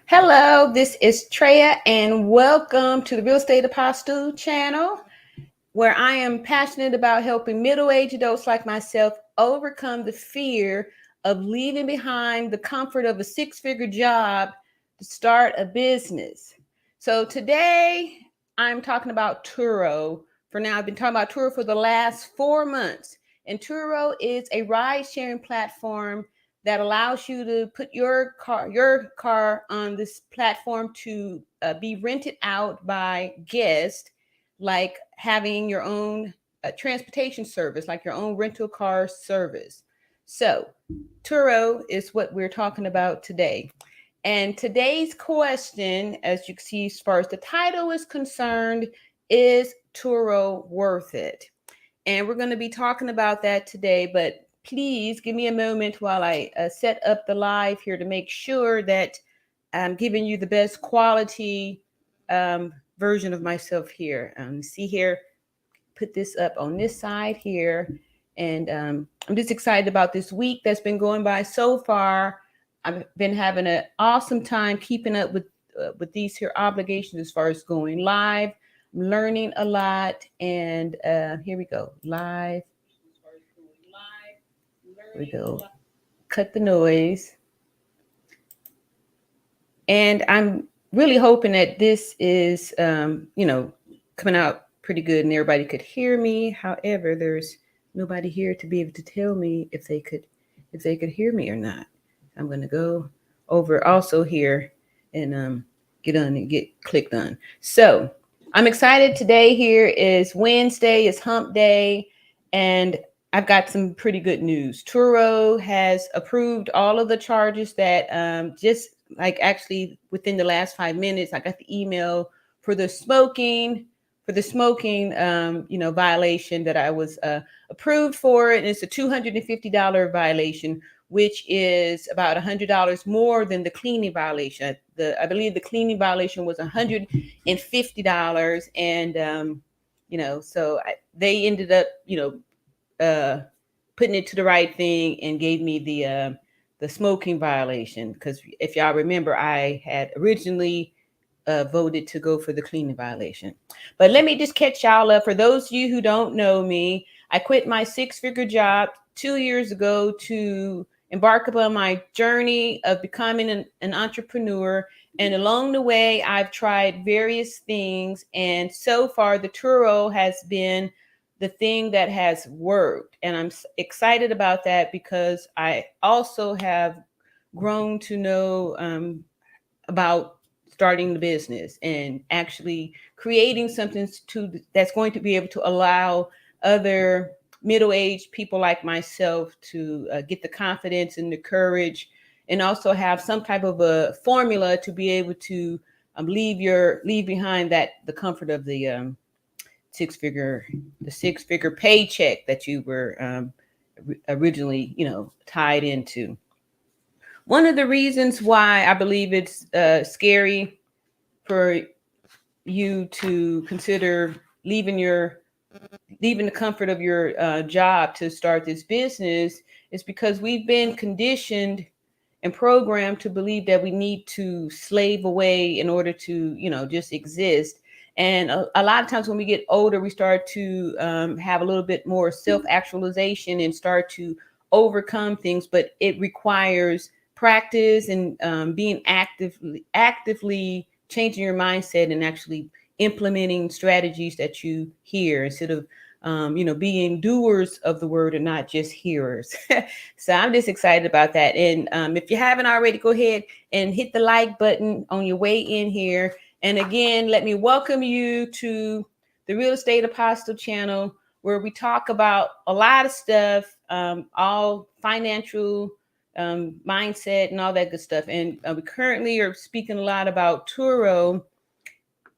Hello, this is Treya, and welcome to the Real Estate Apostle channel, where I am passionate about helping middle-aged adults like myself overcome the fear of leaving behind the comfort of a six-figure job to start a business. So today, I'm talking about Turo. For now, I've been talking about Turo for the last 4 months, and Turo is a ride-sharing platform that allows you to put your car on this platform to be rented out by guests, like having your own transportation service, like your own rental car service. So Turo is what we're talking about today. And today's question, as you can see, as far as the title is concerned, is Turo worth it? And we're going to be talking about that today, but please give me a moment while I set up the live here to make sure that I'm giving you the best quality version of myself here. See here, put this up on this side here. And I'm just excited about this week that's been going by so far. I've been having an awesome time keeping up with these here obligations as far as going live. I'm learning a lot. And here we go, live. Here we go. Cut the noise. And I'm really hoping that this is, coming out pretty good and everybody could hear me. However, there's nobody here to be able to tell me if they could hear me or not. I'm going to go over also here and get clicked on. So I'm excited. Today here is Wednesday, it's hump day, and I've got some pretty good news. Turo has approved all of the charges that just like actually within the last 5 minutes, I got the email for the smoking violation that I was approved for. And it's a $250 violation, which is about $100 more than the cleaning violation. I believe the cleaning violation was $150. And, so they ended up, putting it to the right thing and gave me the smoking violation. Because if y'all remember, I had originally voted to go for the cleaning violation. But let me just catch y'all up. For those of you who don't know me, I quit my six-figure job 2 years ago to embark upon my journey of becoming an entrepreneur. And along the way, I've tried various things. And so far, the Turo has been the thing that has worked. And I'm excited about that because I also have grown to know about starting the business and actually creating something that's going to be able to allow other middle-aged people like myself to get the confidence and the courage, and also have some type of a formula to be able to leave behind the comfort of the six-figure paycheck that you were originally, tied into. One of the reasons why I believe it's scary for you to consider leaving the comfort of your job to start this business is because we've been conditioned and programmed to believe that we need to slave away in order to, just exist. And a lot of times when we get older, we start to have a little bit more self-actualization and start to overcome things, but it requires practice and being actively changing your mindset and actually implementing strategies that you hear instead of being doers of the word and not just hearers. So I'm just excited about that. And if you haven't already, go ahead and hit the like button on your way in here. And again, let me welcome you to the Real Estate Apostle channel, where we talk about a lot of stuff, all financial mindset and all that good stuff. And we currently are speaking a lot about Turo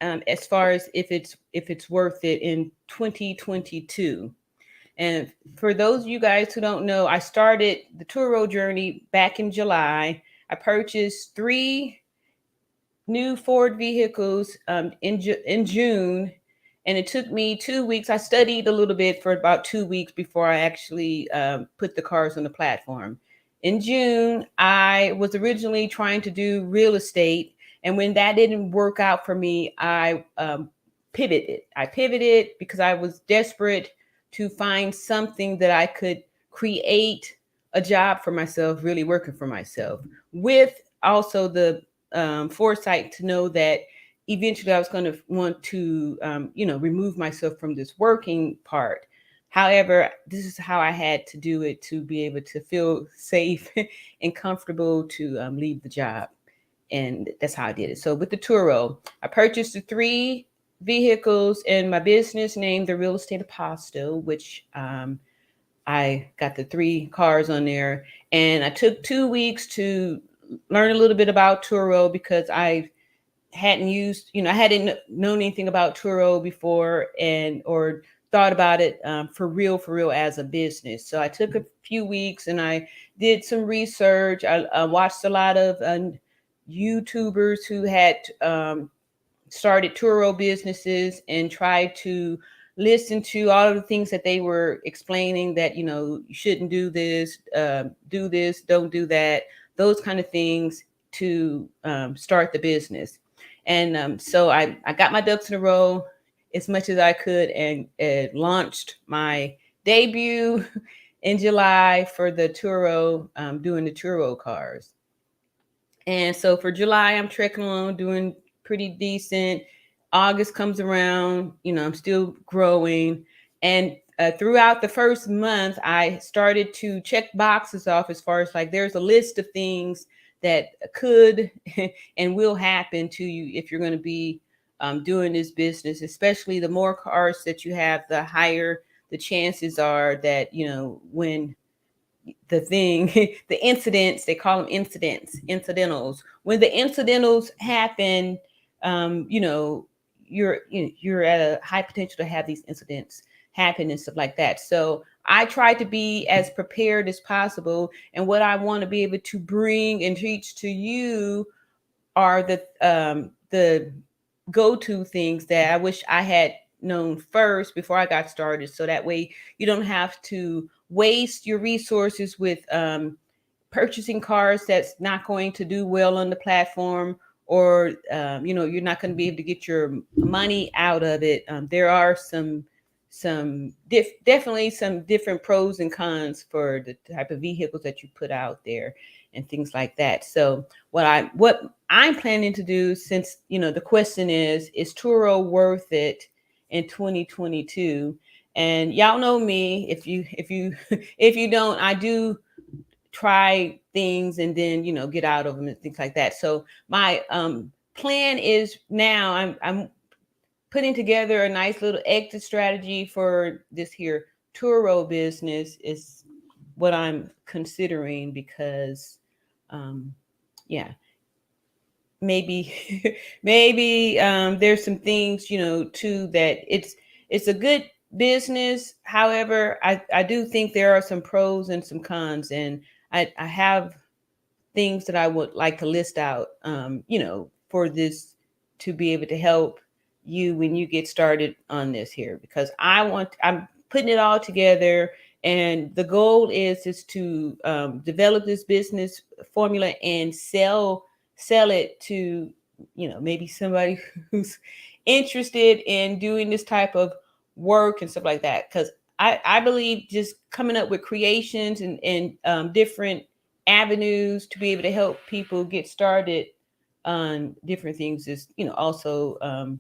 as far as if it's worth it in 2022. And for those of you guys who don't know, I started the Turo journey back in July. I purchased 3 new Ford vehicles in June, and it took me 2 weeks. I studied a little bit for about 2 weeks before I actually put the cars on the platform. In June, I was originally trying to do real estate, And when that didn't work out for me, I pivoted. I pivoted because I was desperate to find something that I could create a job for myself, really working for myself, with also the foresight to know that eventually I was going to want to, remove myself from this working part. However, this is how I had to do it to be able to feel safe and comfortable to leave the job. And that's how I did it. So with the Turo, I purchased the 3 vehicles in my business named the Real Estate Apostle, which I got the 3 cars on there. And I took 2 weeks to learn a little bit about Turo because I hadn't used, I hadn't known anything about Turo before or thought about it for real as a business. So I took a few weeks and I did some research. I watched a lot of YouTubers who had started Turo businesses and tried to listen to all of the things that they were explaining, that, you shouldn't do this, don't do that, those kind of things to start the business. And so I got my ducks in a row as much as I could and launched my debut in July for the Turo, doing the Turo cars. And so for July, I'm trekking along, doing pretty decent. August comes around, I'm still growing. And throughout the first month, I started to check boxes off as far as like, there's a list of things that could and will happen to you if you're going to be doing this business. Especially the more cars that you have, the higher the chances are that, when the incidents, they call them incidentals. When the incidentals happen, you're at a high potential to have these incidents happen and stuff like that. So I try to be as prepared as possible. And what I want to be able to bring and teach to you are the go-to things that I wish I had known first before I got started. So that way you don't have to waste your resources with purchasing cars that's not going to do well on the platform, or you're not going to be able to get your money out of it. There are definitely some different pros and cons for the type of vehicles that you put out there and things like that. So what I'm planning to do, since the question is Turo worth it in 2022? And y'all know me. If you don't, I do try things and then get out of them and things like that. So my plan is, now I'm putting together a nice little exit strategy for this here Turo business is what I'm considering, because maybe there's some things too, that it's a good business. However, I do think there are some pros and some cons, and I have things that I would like to list out for this to be able to help you when you get started on this here, because I'm putting it all together, and the goal is to develop this business formula and sell it to maybe somebody who's interested in doing this type of work and stuff like that. Because I believe just coming up with creations and different avenues to be able to help people get started on different things is also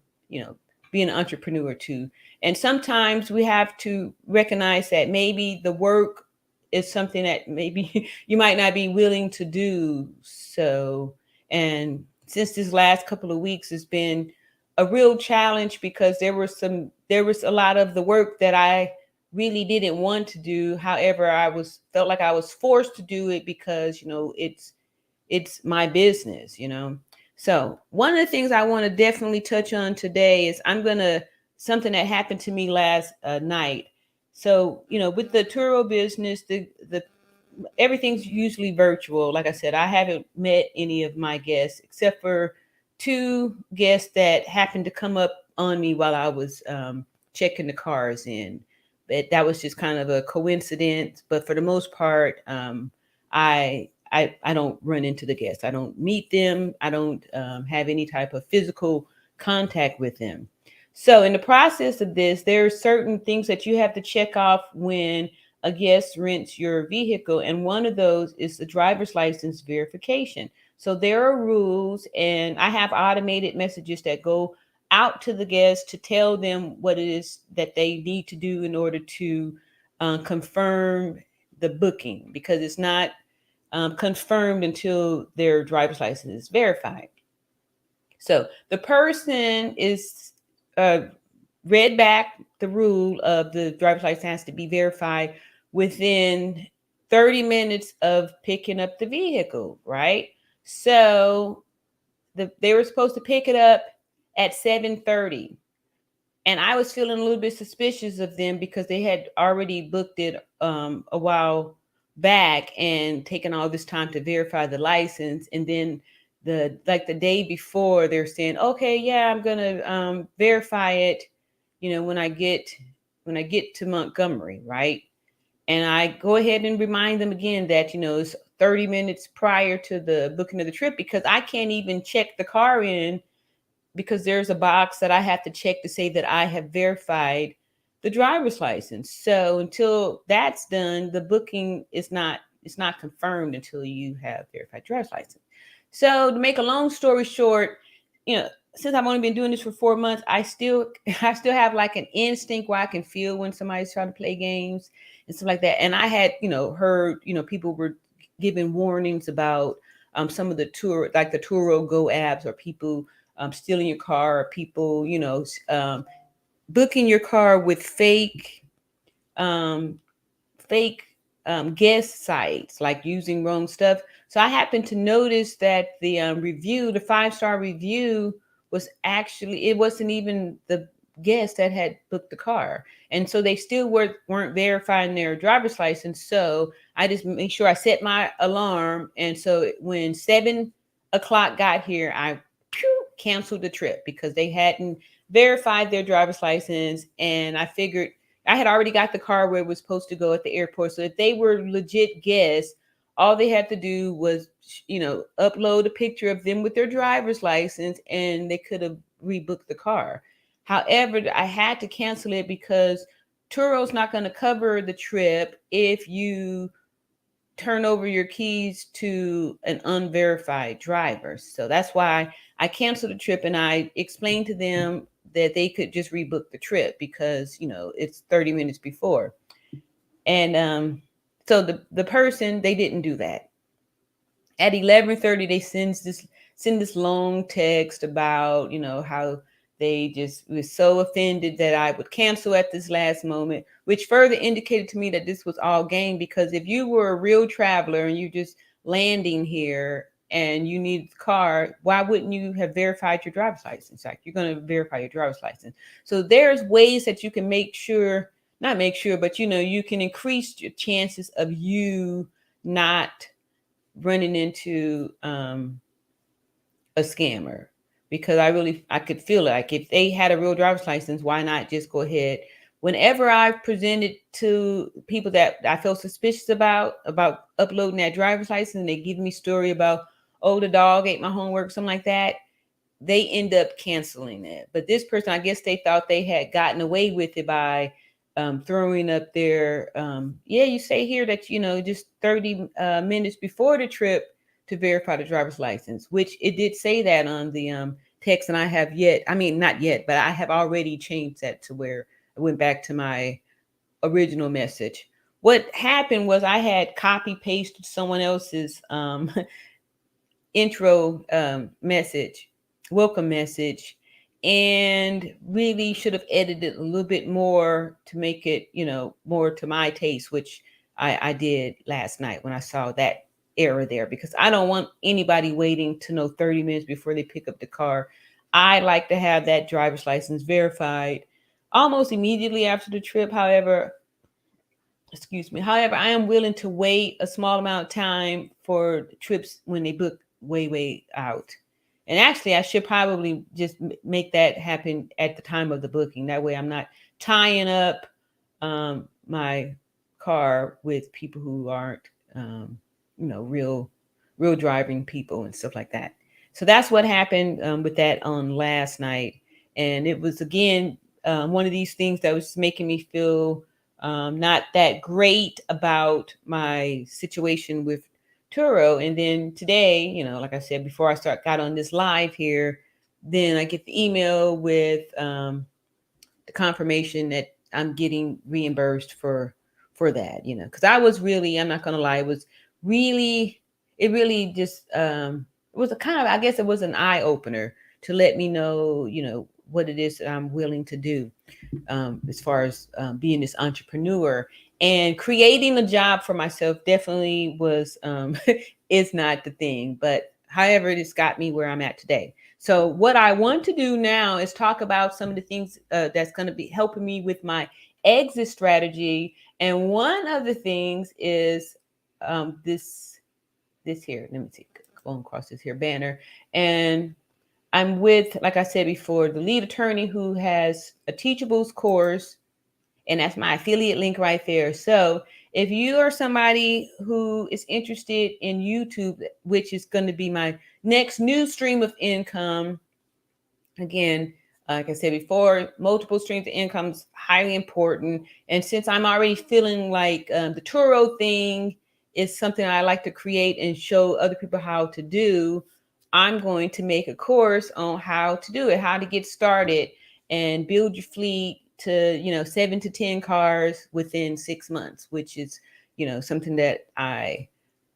be an entrepreneur too. And sometimes we have to recognize that maybe the work is something that maybe you might not be willing to do. So, and since this last couple of weeks has been a real challenge, because there was a lot of the work that I really didn't want to do. However, felt like I was forced to do it because it's my business. So one of the things I want to definitely touch on today is something that happened to me last night. So, with the Turo business, the everything's usually virtual. Like I said, I haven't met any of my guests except for 2 guests that happened to come up on me while I was checking the cars in. But that was just kind of a coincidence. But for the most part, I I don't run into the guests. I don't meet them. I don't have any type of physical contact with them. So in the process of this, there are certain things that you have to check off when a guest rents your vehicle. And one of those is the driver's license verification. So there are rules, and I have automated messages that go out to the guests to tell them what it is that they need to do in order to confirm the booking, because it's not confirmed until their driver's license is verified. So the person is read back the rule of the driver's license has to be verified within 30 minutes of picking up the vehicle, right? So they were supposed to pick it up at 7:30. And I was feeling a little bit suspicious of them because they had already booked it a while back and taken all this time to verify the license. And then the day before, they're saying, okay, yeah, I'm gonna verify it, when I get to Montgomery, right? And I go ahead and remind them again that it's 30 minutes prior to the booking of the trip, because I can't even check the car in, because there's a box that I have to check to say that I have verified the driver's license. So until that's done, the booking is not, it's not confirmed until you have verified driver's license. So to make a long story short, since I've only been doing this for 4 months, I still have like an instinct where I can feel when somebody's trying to play games and stuff like that. And I had, heard, people were giving warnings about some of the the Turo Go apps, or people stealing your car, or people, booking your car with fake guest sites, like using wrong stuff. So I happened to notice that the review, the 5-star review, was actually, it wasn't even the guest that had booked the car. And so they still weren't verifying their driver's license. So I just make sure I set my alarm. And so when 7 o'clock got here, I canceled the trip because they hadn't verified their driver's license. And I figured I had already got the car where it was supposed to go at the airport. So if they were legit guests, all they had to do was, upload a picture of them with their driver's license, and they could have rebooked the car. However, I had to cancel it because Turo's not going to cover the trip if you turn over your keys to an unverified driver. So that's why I canceled the trip, and I explained to them that they could just rebook the trip because, it's 30 minutes before. And so the person, they didn't do that. At 11:30, they send this long text about, how they just was so offended that I would cancel at this last moment, which further indicated to me that this was all game. Because if you were a real traveler and you just landing here and you need the car, why wouldn't you have verified your driver's license? Like, you're going to verify your driver's license. So there's ways that you can not make sure, but you can increase your chances of you not running into a scammer. Because I could feel like if they had a real driver's license, why not just go ahead? Whenever I've presented to people that I felt suspicious about uploading that driver's license, and they give me story about, oh, the dog ate my homework, something like that, they end up canceling it. But this person, I guess they thought they had gotten away with it by throwing up their, you say here that, just 30 minutes before the trip to verify the driver's license, which it did say that on the text. And I have not yet, but I have already changed that to where I went back to my original message. What happened was I had copy pasted someone else's intro welcome message, and really should have edited a little bit more to make it, more to my taste, which I did last night when I saw that error there, because I don't want anybody waiting to know 30 minutes before they pick up the car. I like to have that driver's license verified almost immediately after the trip. However, I am willing to wait a small amount of time for trips when they book way out. And actually, I should probably just make that happen at the time of the booking. That way I'm not tying up my car with people who aren't, real real driving people and stuff like that. So that's what happened with that on last night. And it was, again, one of these things that was making me feel not that great about my situation with Turo. And then today, like I said, before I got on this live here, then I get the email with the confirmation that I'm getting reimbursed for that, because I was really, I'm not gonna lie, it really just it was a kind of, I guess it was an eye opener to let me know, what it is that I'm willing to do as far as being this entrepreneur. And creating a job for myself definitely was is not the thing, but however, it's got me where I'm at today. So what I want to do now is talk about some of the things that's going to be helping me with my exit strategy. And one of the things is this here. Let me see, going across this here banner. And I'm with, like I said before, the lead attorney who has a Teachables course, and that's my affiliate link right there. So if you are somebody who is interested in YouTube, which is going to be my next new stream of income, again, like I said before, multiple streams of income is highly important. And since I'm already feeling like the Turo thing is something I like to create and show other people how to do, I'm going to make a course on how to do it, how to get started and build your fleet to, 7 to 10 cars within 6 months, which is, something that I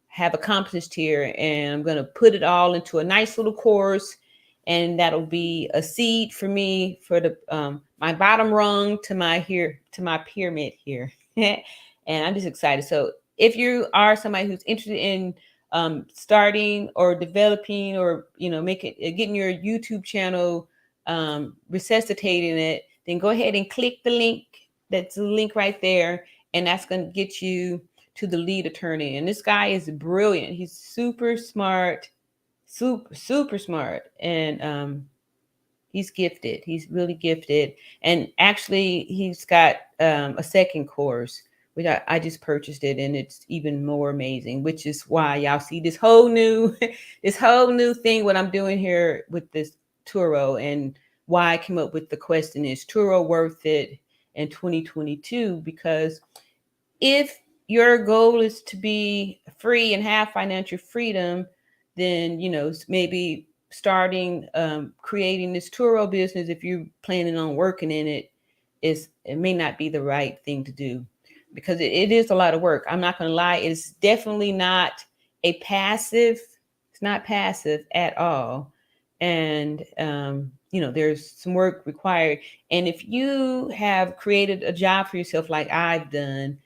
have accomplished here. And I'm going to put it all into a nice little course. And that'll be a seed for me for the my bottom rung to my pyramid here. And I'm just excited. So if you are somebody who's interested in starting or developing or getting your YouTube channel resuscitating it, then go ahead and click the link. That's the link right there, and that's going to get you to the lead attorney. And this guy is brilliant. He's super smart. Super smart, and he's gifted. He's really gifted. And actually, he's got a second course, which I just purchased it, and it's even more amazing. Which is why y'all see this whole new thing. What I'm doing here with this Turo, and why I came up with the question is Turo worth it in 2022? Because if your goal is to be free and have financial freedom, then maybe starting creating this Turo business, if you're planning on working in it, it may not be the right thing to do, because it is a lot of work. I'm not going to lie, it's definitely not a passive. It's not passive at all. And there's some work required. And if you have created a job for yourself like I've done,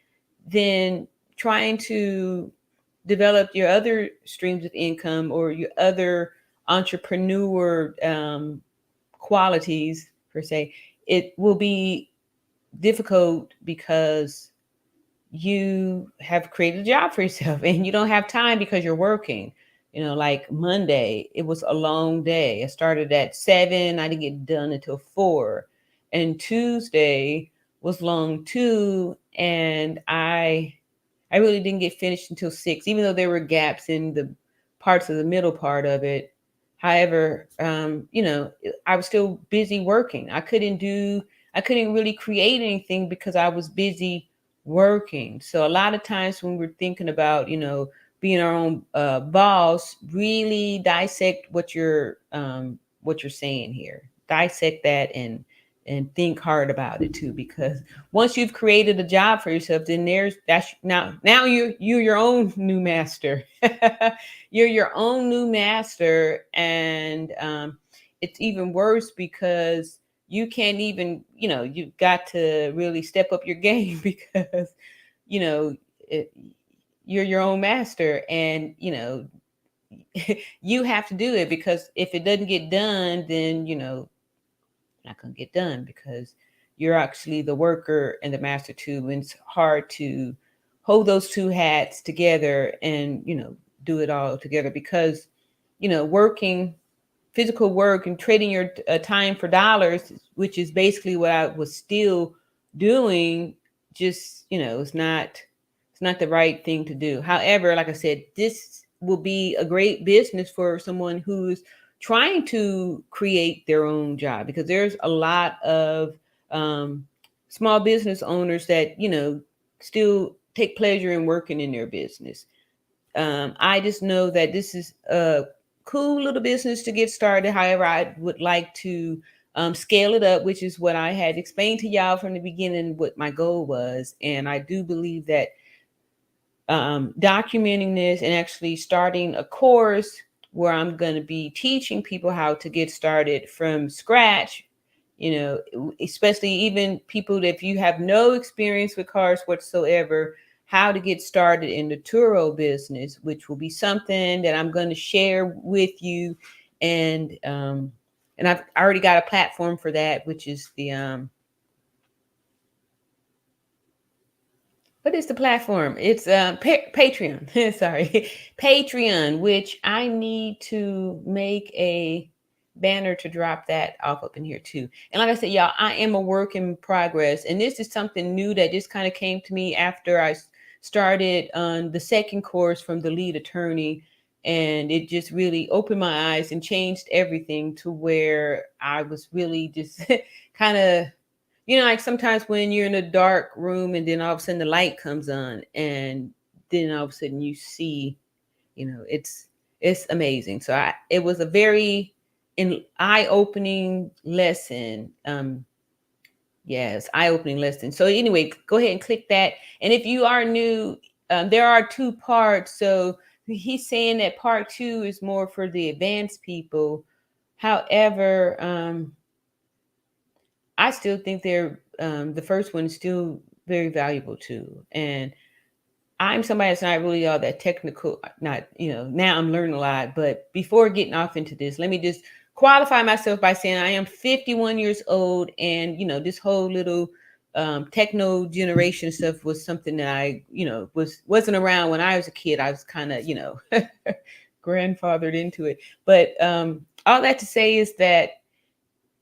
then trying to develop your other streams of income or your other entrepreneur qualities per se, it will be difficult because you have created a job for yourself and you don't have time because you're working. Like Monday, it was a long day. I started at 7, I didn't get done until 4. And Tuesday was long too, and I really didn't get finished until 6, even though there were gaps in the parts of the middle part of it. However, I was still busy working. I couldn't really create anything because I was busy working. So a lot of times when we're thinking about, being our own boss, really dissect what you're saying here. Dissect that and think hard about it too, because once you've created a job for yourself, then now you're your own new master. You're your own new master, and it's even worse because you can't even, you've got to really step up your game because you're your own master, and you have to do it, because if it doesn't get done, then not going to get done, because you're actually the worker and the master too. And it's hard to hold those two hats together and do it all together, because working physical work and trading your time for dollars, which is basically what I was still doing, just it's not the right thing to do. However, like I said, this will be a great business for someone who's trying to create their own job, because there's a lot of small business owners that, still take pleasure in working in their business. I just know that this is a cool little business to get started. However, I would like to scale it up, which is what I had explained to y'all from the beginning, what my goal was. And I do believe that documenting this and actually starting a course where I'm going to be teaching people how to get started from scratch, especially even people that if you have no experience with cars whatsoever, how to get started in the Turo business, which will be something that I'm going to share with you. And I've already got a platform for that, which is the what is the platform? It's Patreon. Sorry, Patreon, which I need to make a banner to drop that off up in here too. And like I said, y'all, I am a work in progress, and this is something new that just kind of came to me after I started on the second course from the lead attorney, and it just really opened my eyes and changed everything to where I was really just kind of, like sometimes when you're in a dark room and then all of a sudden the light comes on, and then all of a sudden you see, it's amazing. So it was a very eye-opening lesson. Yes, eye-opening lesson. So anyway, go ahead and click that. And if you are new, there are 2 parts. So he's saying that part 2 is more for the advanced people. However, I still think the first one is still very valuable too. And I'm somebody that's not really all that technical, not, now I'm learning a lot. But before getting off into this, let me just qualify myself by saying I am 51 years old. And, this whole little techno generation stuff was something that I, wasn't around when I was a kid. I was kind of, grandfathered into it. But all that to say is that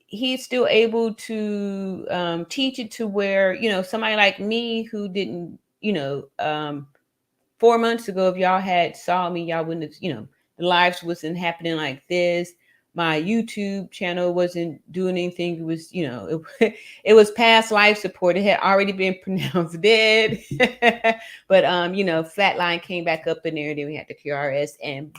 he's still able to teach it to where, somebody like me who didn't, 4 months ago, if y'all had saw me, y'all wouldn't have, the lives wasn't happening like this. My YouTube channel wasn't doing anything. It was, it was past life support. It had already been pronounced dead. But, flatline came back up in there. Then we had the QRS, and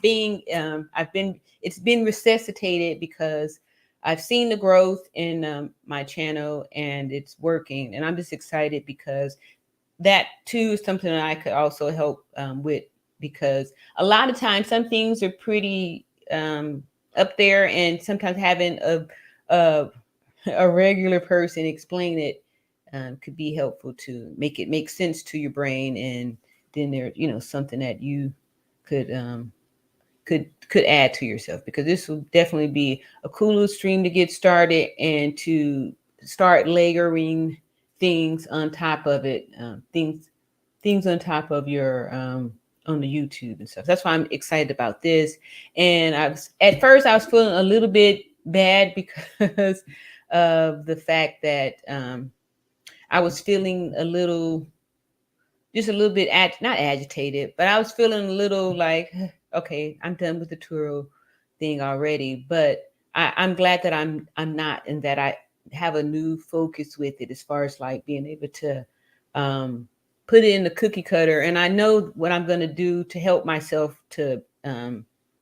it's been resuscitated because I've seen the growth in my channel, and it's working. And I'm just excited because that too is something that I could also help with, because a lot of times some things are pretty up there, and sometimes having a regular person explain it could be helpful to make it make sense to your brain. And then there's something that you could add to yourself, because this will definitely be a cool little stream to get started and to start layering things on top of it, things on top of your on the YouTube and stuff. That's why I'm excited about this. And at first I was feeling a little bit bad because of the fact that I was feeling just a little bit not agitated, but I was feeling a little like, okay, I'm done with the Turo thing already. But I'm glad that I'm not, and that I have a new focus with it, as far as like being able to put it in the cookie cutter. And I know what I'm going to do to help myself to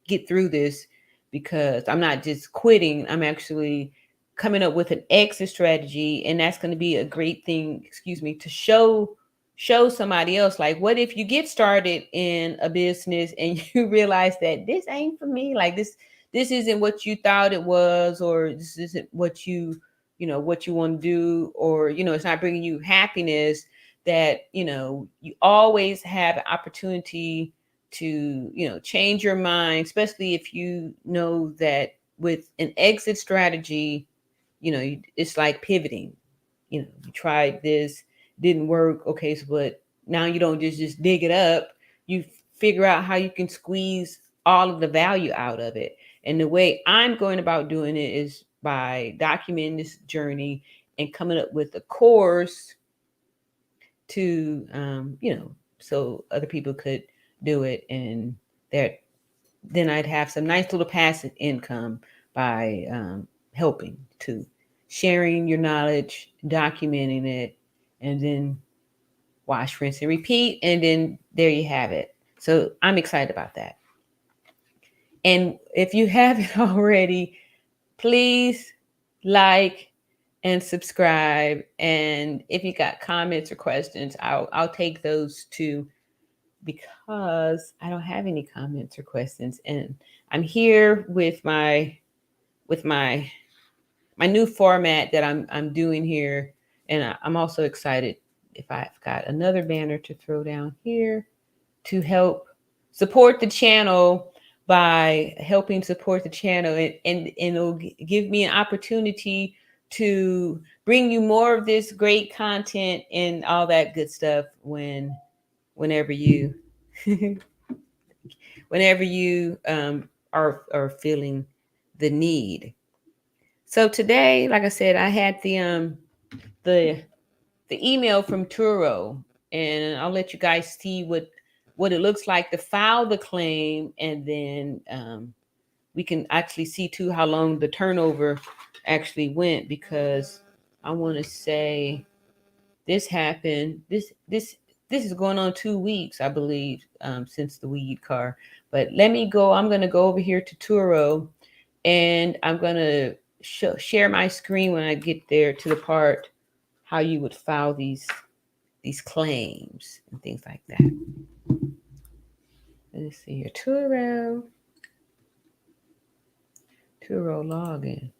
get through this, because I'm not just quitting. I'm actually coming up with an exit strategy, and that's going to be a great thing, to show somebody else. Like, what if you get started in a business and you realize that this ain't for me? Like this isn't what you thought it was, or this isn't what you want to do, or, it's not bringing you happiness. That, you always have an opportunity to, change your mind, especially if you know that with an exit strategy, it's like pivoting. You tried this, didn't work. Okay, so but now you don't just dig it up. You figure out how you can squeeze all of the value out of it. And the way I'm going about doing it is by documenting this journey and coming up with a course to, so other people could do it, and that then I'd have some nice little passive income by helping to sharing your knowledge, documenting it, and then wash, rinse, and repeat. And then there you have it. So I'm excited about that. And if you haven't already, please like and subscribe. And if you got comments or questions, I'll take those too, because I don't have any comments or questions. And I'm here with my new format that I'm doing here. And I'm also excited if I've got another banner to throw down here to help support the channel, by helping support the channel, and it'll give me an opportunity to bring you more of this great content and all that good stuff whenever you whenever you are feeling the need. So today, like I said, I had the email from Turo, and I'll let you guys see what it looks like to file the claim, and then we can actually see too how long the turnover actually went, because I want to say this happened. This is going on 2 weeks, I believe, since the weed car. But let me go. I'm going to go over here to Turo, and I'm going to share my screen when I get there to the part how you would file these claims and things like that. Let's see here. Turo login.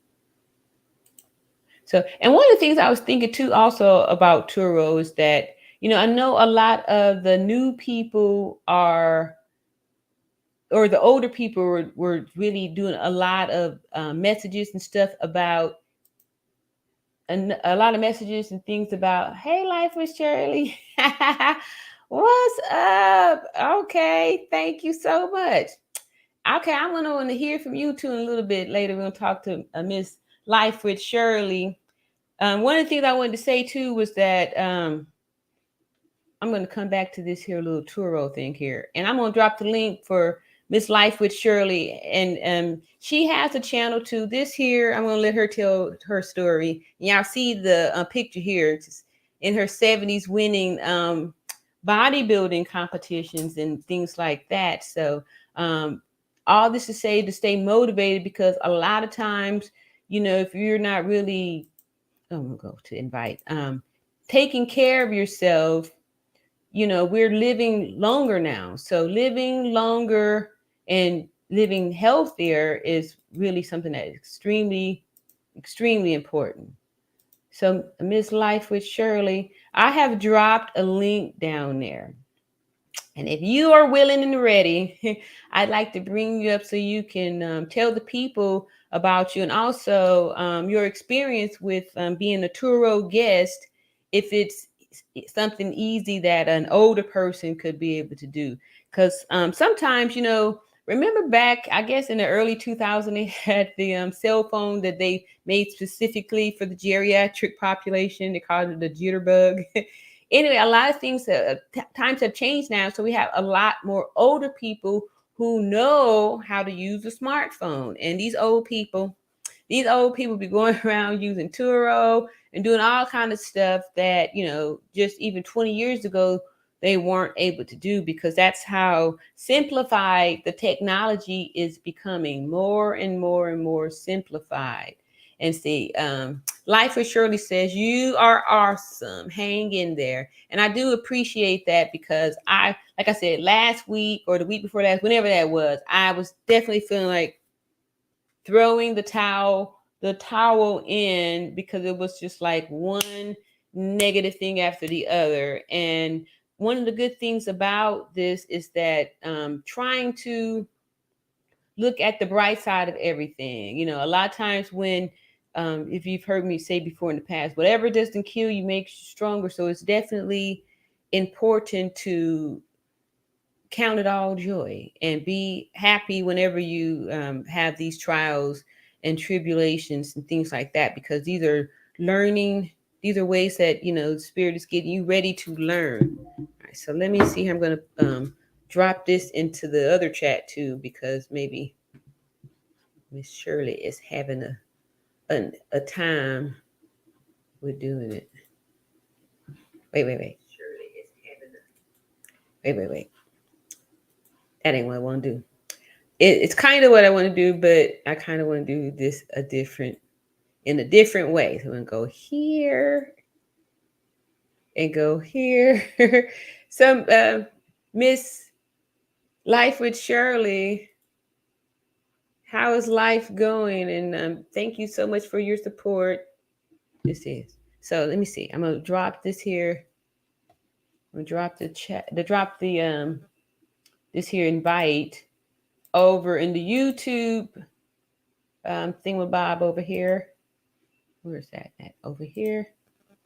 So, and one of the things I was thinking too also about Turo is that, I know a lot of the new people or the older people were really doing a lot of messages and stuff about, a lot of messages and things about, hey, Life with Shirley. What's up? Okay, thank you so much. Okay, I'm going to want to hear from you too in a little bit later. We're going to talk to Miss Life with Shirley. One of the things I wanted to say too was that I'm going to come back to this here little Turo thing here, and I'm going to drop the link for Miss Life with Shirley, and she has a channel too. This here, I'm going to let her tell her story. Y'all see the picture here. It's in her 70s, winning bodybuilding competitions and things like that. So all this to say, to stay motivated, because a lot of times, if you're not really, I'm gonna go to invite, taking care of yourself, we're living longer now. So living longer and living healthier is really something that is extremely, extremely important. So Miss Life with Shirley, I have dropped a link down there. And if you are willing and ready, I'd like to bring you up so you can tell the people about you, and also your experience with being a Turo guest, if it's something easy that an older person could be able to do. Because sometimes, remember back, I guess in the early 2000s, they had the cell phone that they made specifically for the geriatric population. They called it the jitterbug. Anyway, a lot of things, times have changed now. So we have a lot more older people who know how to use a smartphone. And these old people be going around using Turo and doing all kind of stuff that, just even 20 years ago, they weren't able to do, because that's how simplified the technology is becoming, more and more and more simplified. And see, Life with Shirley says, you are awesome. Hang in there. And I do appreciate that, because like I said, last week or the week before last, whenever that was, I was definitely feeling like throwing the towel in, because it was just like one negative thing after the other. And one of the good things about this is that trying to look at the bright side of everything. A lot of times when, if you've heard me say before in the past, whatever doesn't kill you makes you stronger. So it's definitely important to count it all joy and be happy whenever you have these trials and tribulations and things like that, because these are ways that, the Spirit is getting you ready to learn. All right, so let me see how I'm going to drop this into the other chat too, because maybe Miss Shirley is having a time with doing it. Wait. Shirley is having wait. That ain't what I want to do. It's kind of what I want to do, but I kind of want to do this in a different way. So I'm going to go here and go here. Some Miss Life with Shirley, how is life going? And thank you so much for your support. This is so. Let me see. I'm gonna drop this here. I'm gonna drop the chat. This here invite over in the YouTube thingamabob over here. Where's that at? Over here,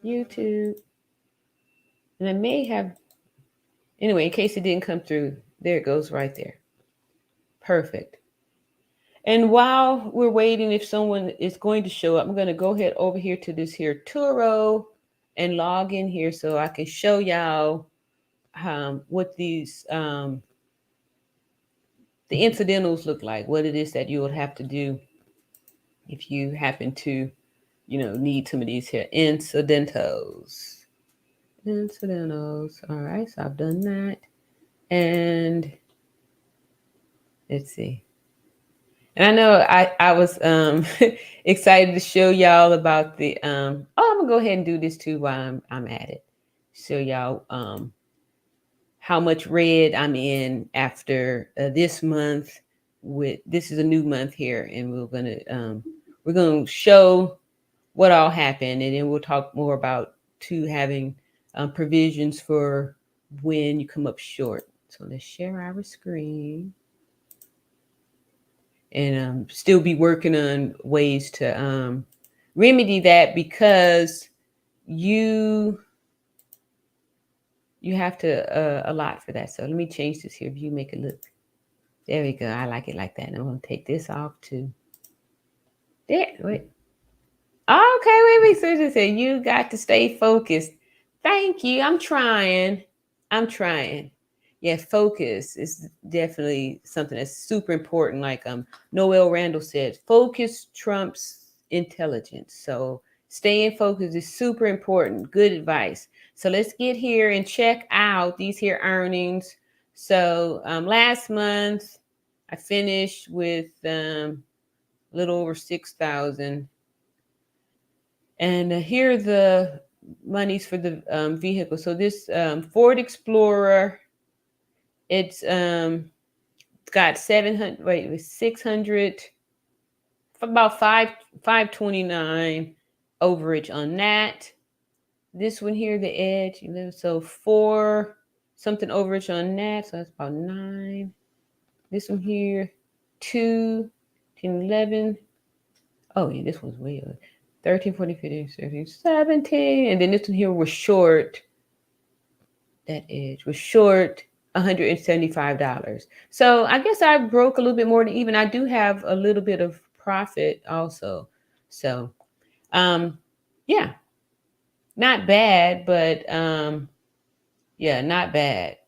YouTube. And I may have, anyway, in case it didn't come through, there it goes right there. Perfect. And while we're waiting, if someone is going to show up, I'm going to go ahead over here to this here Turo and log in here so I can show y'all what these the incidentals look like, what it is that you would have to do if you happen to, need some of these here incidentals. All right, so I've done that. And let's see. And I know I was excited to show y'all about the I'm gonna go ahead and do this too while I'm at it. Show y'all how much red I'm in after this month. This is a new month here, and we're gonna show what all happened, and then we'll talk more about having provisions for when you come up short. So let's share our screen. And still be working on ways to remedy that, because you have to allot for that. So let me change this here. View, make it look. There we go. I like it like that. And I'm going to take this off too. There. Wait. Okay. Wait. Susan said you got to stay focused. Thank you. I'm trying. Yeah, focus is definitely something that's super important. Like Noel Randall said, focus trumps intelligence. So staying focused is super important. Good advice. So let's get here and check out these here earnings. So last month I finished with a little over 6,000. And here are the monies for the vehicle. So this Ford Explorer, it's got 600, about 529 overage on that. This one here, the Edge, so 4 something overage on that, so that's about 9. This one here, 2, 10, 11. Oh yeah, this one's way up. 13, 14, 15, 16, 17, and then this one here was short. That Edge was short $175. So I guess I broke a little bit more than even. I do have a little bit of profit also. So yeah, not bad, but yeah, not bad.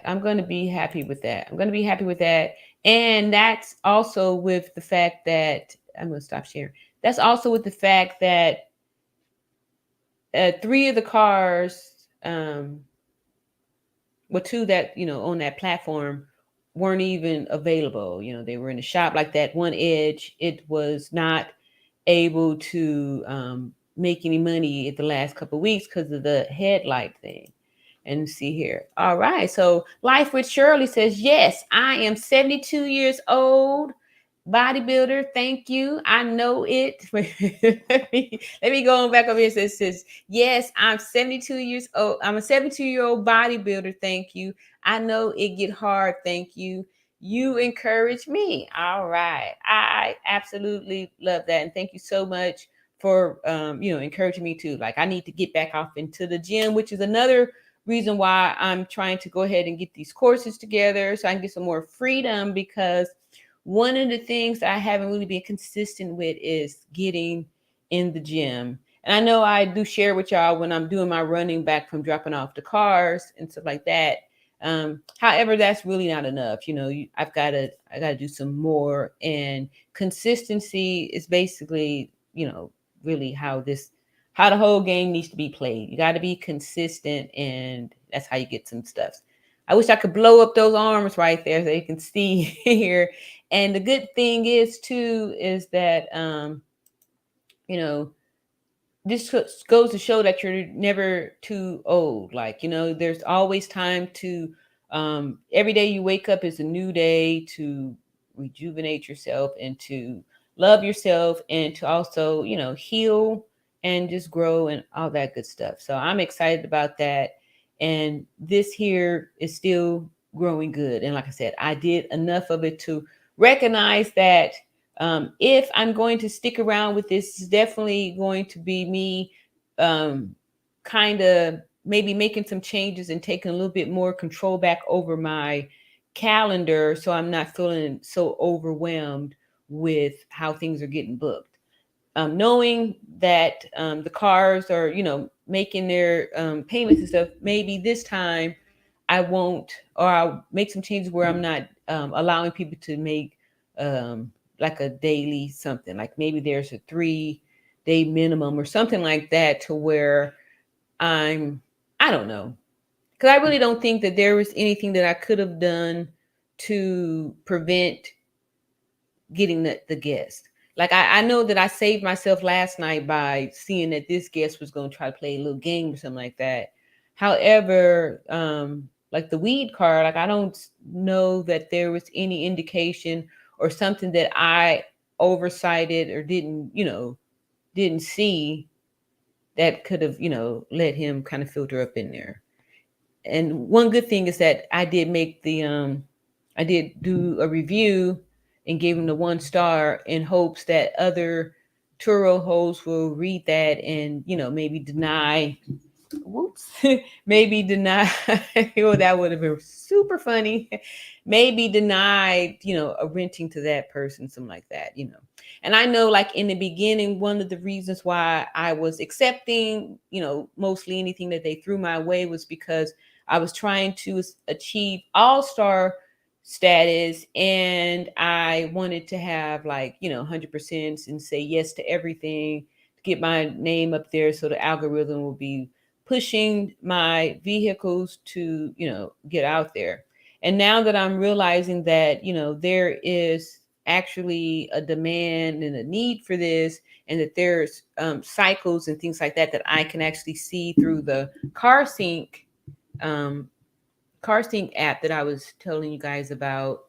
I'm going to be happy with that. And that's also with the fact that I'm going to stop sharing. That's also with the fact that 3 of the cars, 2 that, on that platform weren't even available. They were in the shop. Like that one Edge, it was not able to make any money at the last couple of weeks because of the headlight thing. And see here. All right. So Life with Shirley says, yes, I am 72 years old. Bodybuilder, thank you. I know it. let me go on back over here. It says, yes, I'm 72 years old. I'm a 72-year-old bodybuilder. Thank you. I know it get hard. Thank you. You encourage me. All right. I absolutely love that. And thank you so much for, encouraging me too. Like I need to get back off into the gym, which is another reason why I'm trying to go ahead and get these courses together so I can get some more freedom, because one of the things I haven't really been consistent with is getting in the gym. And I know I do share with y'all when I'm doing my running back from dropping off the cars and stuff like that. However, that's really not enough. I gotta do some more, and consistency is basically, really how the whole game needs to be played. You got to be consistent, and that's how you get some stuff. I wish I could blow up those arms right there so you can see here. And the good thing is too, is that, you know, this goes to show that you're never too old. Like, there's always time to, every day you wake up is a new day to rejuvenate yourself and to love yourself and to also, heal and just grow and all that good stuff. So I'm excited about that. And this here is still growing good. And like I said, I did enough of it to recognize that, if I'm going to stick around with this, it's definitely going to be me, kind of maybe making some changes and taking a little bit more control back over my calendar, so I'm not feeling so overwhelmed with how things are getting booked. Knowing that, the cars are, making their, payments and stuff, maybe this time I won't, or I'll make some changes where I'm not, allowing people to make, like a daily something. Like maybe there's a 3-day minimum or something like that, to where I don't know. Because I really don't think that there was anything that I could have done to prevent getting the guest. Like I know that I saved myself last night by seeing that this guest was going to try to play a little game or something like that. However, like the weed card, like I don't know that there was any indication or something that I oversighted or didn't see that could have, let him kind of filter up in there. And one good thing is that I did make I did do a review and gave him the 1 star in hopes that other Turo hosts will read that and, maybe deny, whoops, maybe deny, well, that would have been super funny. Maybe denied, a renting to that person, something like that. And I know, like in the beginning, one of the reasons why I was accepting, mostly anything that they threw my way was because I was trying to achieve all-star status, and I wanted to have, like, 100% and say yes to everything to get my name up there, so the algorithm will be pushing my vehicles to, get out there. And now that I'm realizing that, there is actually a demand and a need for this, and that there's, cycles and things like that that I can actually see through the um, car sync app that I was telling you guys about.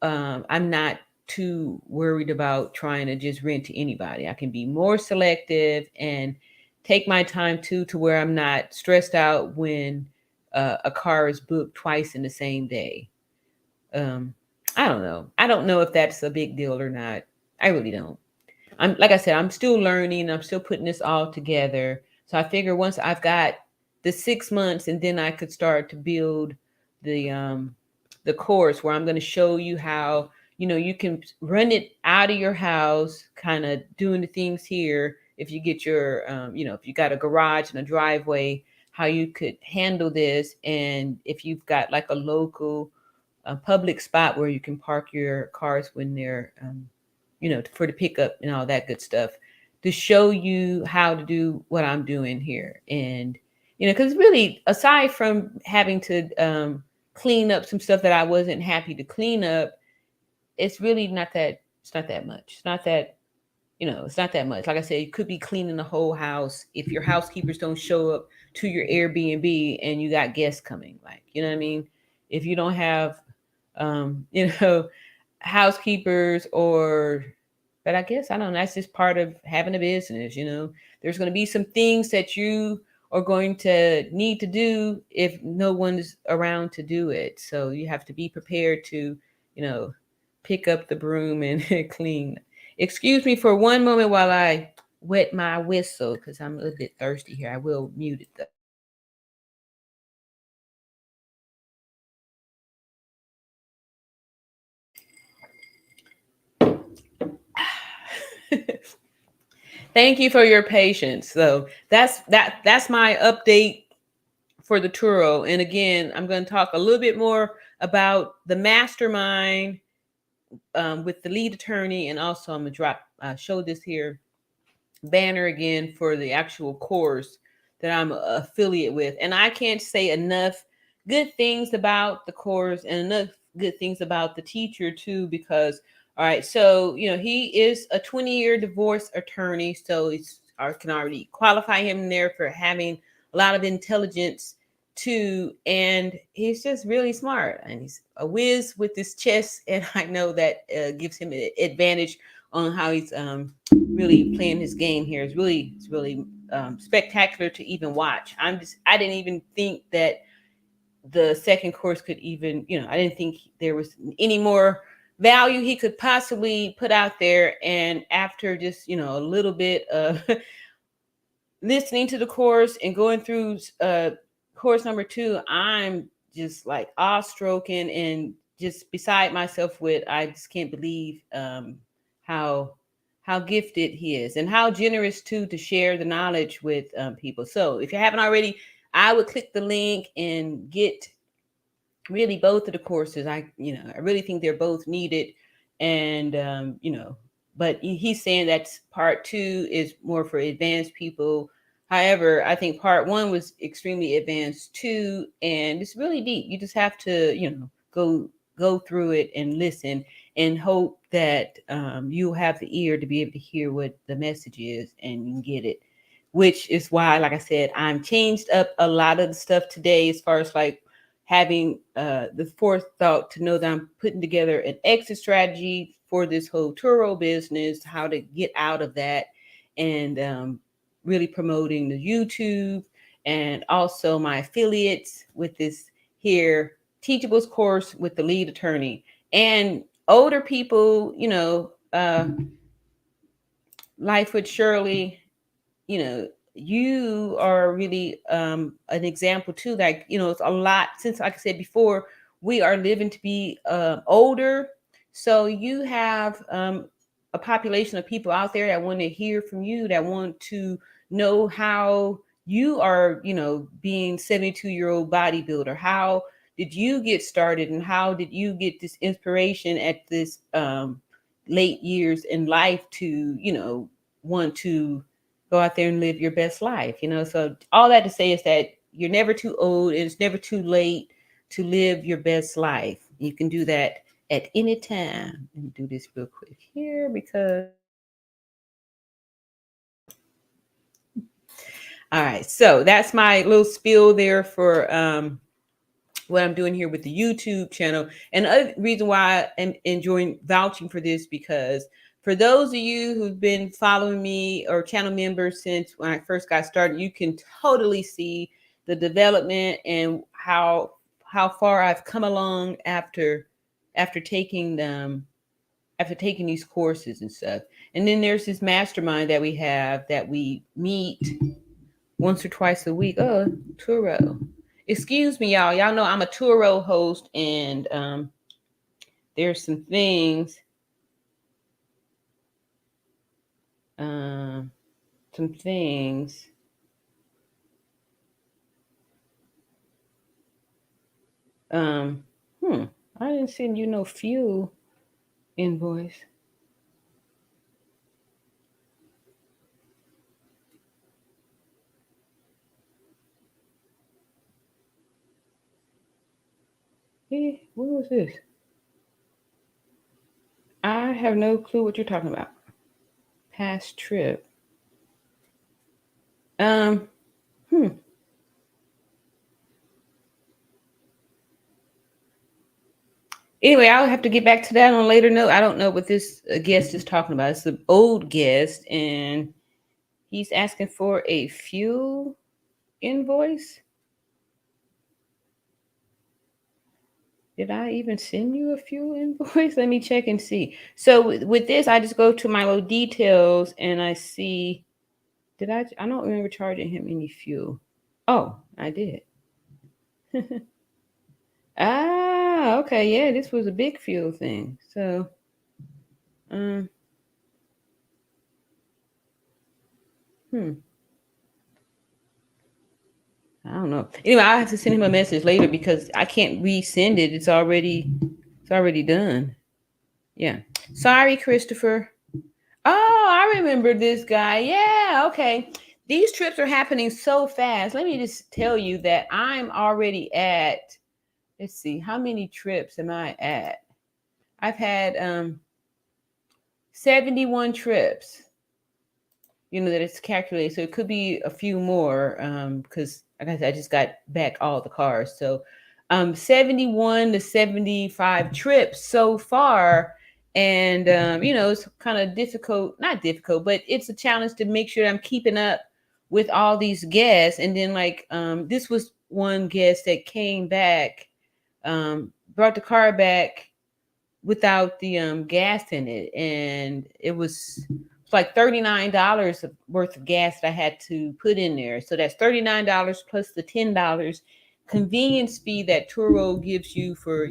I'm not too worried about trying to just rent to anybody. I can be more selective and take my time too, to where I'm not stressed out when, a car is booked twice in the same day. Um, I don't know. I don't know if that's a big deal or not. I really don't. I'm, like I said, I'm still learning. I'm still putting this all together. So I figure once I've got the 6 months, and then I could start to build the um the course where I'm going to show you how, you can run it out of your house, kind of doing the things here. If you get your, if you got a garage and a driveway, how you could handle this, and if you've got like a local, public spot where you can park your cars when they're, for the pickup and all that good stuff, to show you how to do what I'm doing here. And, because really, aside from having to, clean up some stuff that I wasn't happy to clean up, it's not that much. It's not that much. Like I said, you could be cleaning the whole house if your housekeepers don't show up to your Airbnb and you got guests coming. Like, you know what I mean? If you don't have, housekeepers, but I guess, I don't know, that's just part of having a business. There's going to be some things that you are going to need to do if no one's around to do it. So you have to be prepared to, pick up the broom and clean. Excuse me for one moment while I wet my whistle, because I'm a little bit thirsty here. I will mute it though. Thank you for your patience. So that's my update for the Turo. And again, I'm going to talk a little bit more about the mastermind with the lead attorney, and also I'm going to show this here banner again for the actual course that I'm affiliate with. And I can't say enough good things about the course and enough good things about the teacher too, because all right, so he is a 20-year divorce attorney, so I can already qualify him there for having a lot of intelligence too, and he's just really smart, and he's a whiz with his chess, and I know that gives him an advantage on how he's really playing his game here. It's really spectacular to even watch. I didn't even think that the second course could even, I didn't think there was any more value he could possibly put out there. And after just, a little bit of listening to the course and going through course number 2, I'm just like awe-stroking and just beside myself with, I just can't believe how gifted he is, and how generous too to share the knowledge with people. So if you haven't already, I would click the link and get really both of the courses. I really think they're both needed, and but he's saying that part 2 is more for advanced people. However, I think part 1 was extremely advanced too, and it's really deep. You just have to go through it and listen, and hope that you have the ear to be able to hear what the message is and you can get it. Which is why, like I said, I'm changed up a lot of the stuff today, as far as like having the forethought to know that I'm putting together an exit strategy for this whole Turo business, how to get out of that, and really promoting the YouTube, and also my affiliates with this here Teachables course with the lead attorney. And older people, Life with Shirley, you are really an example too. Like, it's a lot, since, like I said before, we are living to be older. So you have a population of people out there that want to hear from you, that want to know how you are, being 72-year-old bodybuilder. How did you get started, and how did you get this inspiration at this late years in life to, want to go out there and live your best life, So all that to say is that you're never too old, and it's never too late to live your best life. You can do that at any time. Let me do this real quick here, because all right, so that's my little spiel there for what I'm doing here with the YouTube channel. And the other reason why I'm enjoying vouching for this, because for those of you who've been following me or channel members since when I first got started, you can totally see the development and how far I've come along after taking them, after taking these courses and stuff. And then there's this mastermind that we have, that we meet once or twice a week. Oh, Turo. Excuse me, y'all. Y'all know I'm a Turo host, and there's some things. Some things. I didn't send you no fuel invoice. Hey, what was this? I have no clue what you're talking about. Past trip. Anyway, I'll have to get back to that on a later note. I don't know what this guest is talking about. It's an old guest, and he's asking for a fuel invoice. Did I even send you a fuel invoice? Let me check and see. So with this, I just go to my little details and I see, I don't remember charging him any fuel. Oh, I did. Okay. Yeah, this was a big fuel thing. So, I don't know. Anyway, I have to send him a message later because I can't resend it. It's already done. Yeah. Sorry, Christopher. Oh, I remember this guy. Yeah, okay. These trips are happening so fast. Let me just tell you that I'm already at, let's see, how many trips am I at? I've had 71 trips, that it's calculated. So it could be a few more because, like I said, I just got back all the cars. So 71 to 75 trips so far. And, it's kind of difficult, not difficult, but it's a challenge to make sure I'm keeping up with all these guests. And then, like, this was one guest that came back, brought the car back without the gas in it, and it was like $39 worth of gas that I had to put in there. So that's $39 plus the $10 convenience fee that Turo gives you for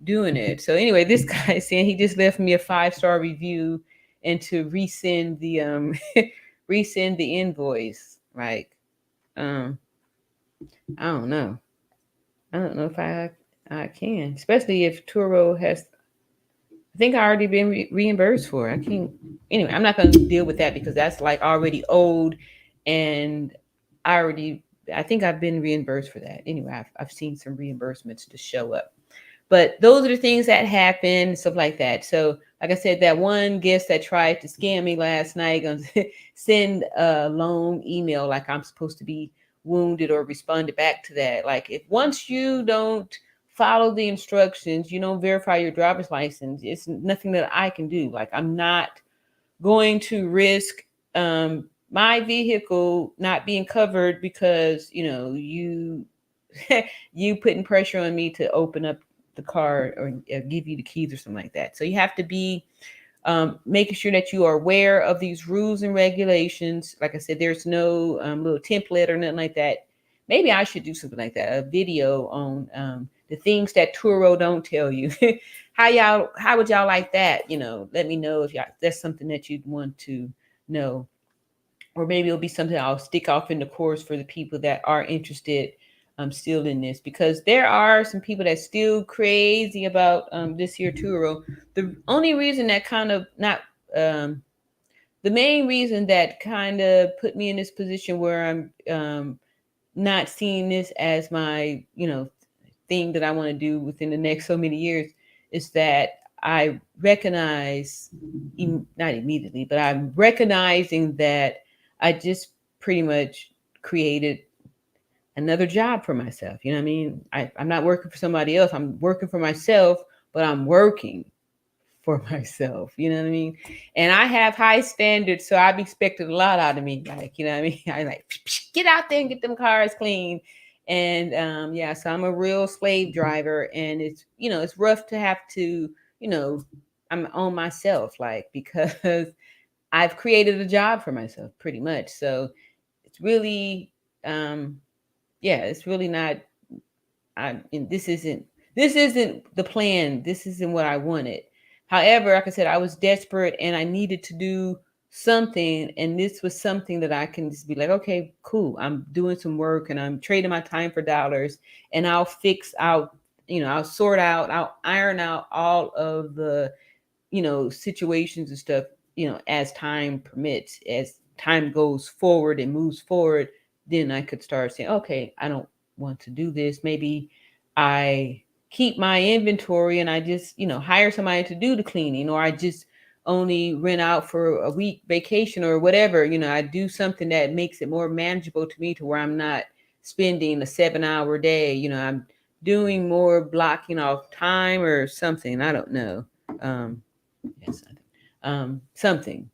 doing it. So anyway, this guy is saying he just left me a 5-star review and to resend the resend the invoice. Like, I don't know. I don't know if I can, especially if Turo has. I think I already been reimbursed for it. I can't. Anyway, I'm not going to deal with that because that's like already owed, and I think I've been reimbursed for that. Anyway, I've seen some reimbursements to show up, but those are the things that happen, stuff like that. So, like I said, that one guest that tried to scam me last night going to send a long email like I'm supposed to be wounded or responded back to that. Like, if once you don't follow the instructions, you don't verify your driver's license, it's nothing that I can do. Like, I'm not going to risk my vehicle not being covered because you you putting pressure on me to open up the car or give you the keys or something like that. So you have to be making sure that you are aware of these rules and regulations. Like I said, there's no little template or nothing like that. Maybe I should do something like that, a video on the things that Turo don't tell you. How would y'all like that? Let me know if that's something that you'd want to know. Or maybe it'll be something I'll stick off in the course for the people that are interested still in this, because there are some people that's still crazy about this here Turo. The only reason that kind of not the main reason that kind of put me in this position where I'm not seeing this as my thing that I want to do within the next so many years is that I recognize, not immediately, but I'm recognizing that I just pretty much created another job for myself. You know what I mean? I'm not working for somebody else. I'm working for myself, but I'm working for myself. You know what I mean? And I have high standards, so I've expected a lot out of me. Like, you know what I mean? I like, get out there and get them cars clean. And so I'm a real slave driver, and it's rough to have to, I'm on myself, like, because I've created a job for myself pretty much. So it's really, it's really not, this isn't the plan. This isn't what I wanted. However, like I said, I was desperate and I needed to do something. And this was something that I can just be like, okay, cool. I'm doing some work and I'm trading my time for dollars, and I'll fix out, I'll sort out, I'll iron out all of the, situations and stuff, as time permits, as time goes forward and moves forward. Then I could start saying, okay, I don't want to do this. Maybe I keep my inventory and I just, hire somebody to do the cleaning, or I just only rent out for a week vacation or whatever. I do something that makes it more manageable to me, to where I'm not spending a 7-hour day. I'm doing more blocking off time or something. I don't know. Something.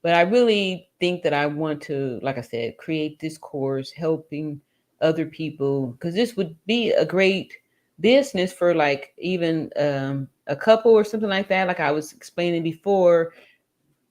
But I really think that I want to, like I said, create this course helping other people, because this would be a great business for, like, even a couple or something like that. Like I was explaining before,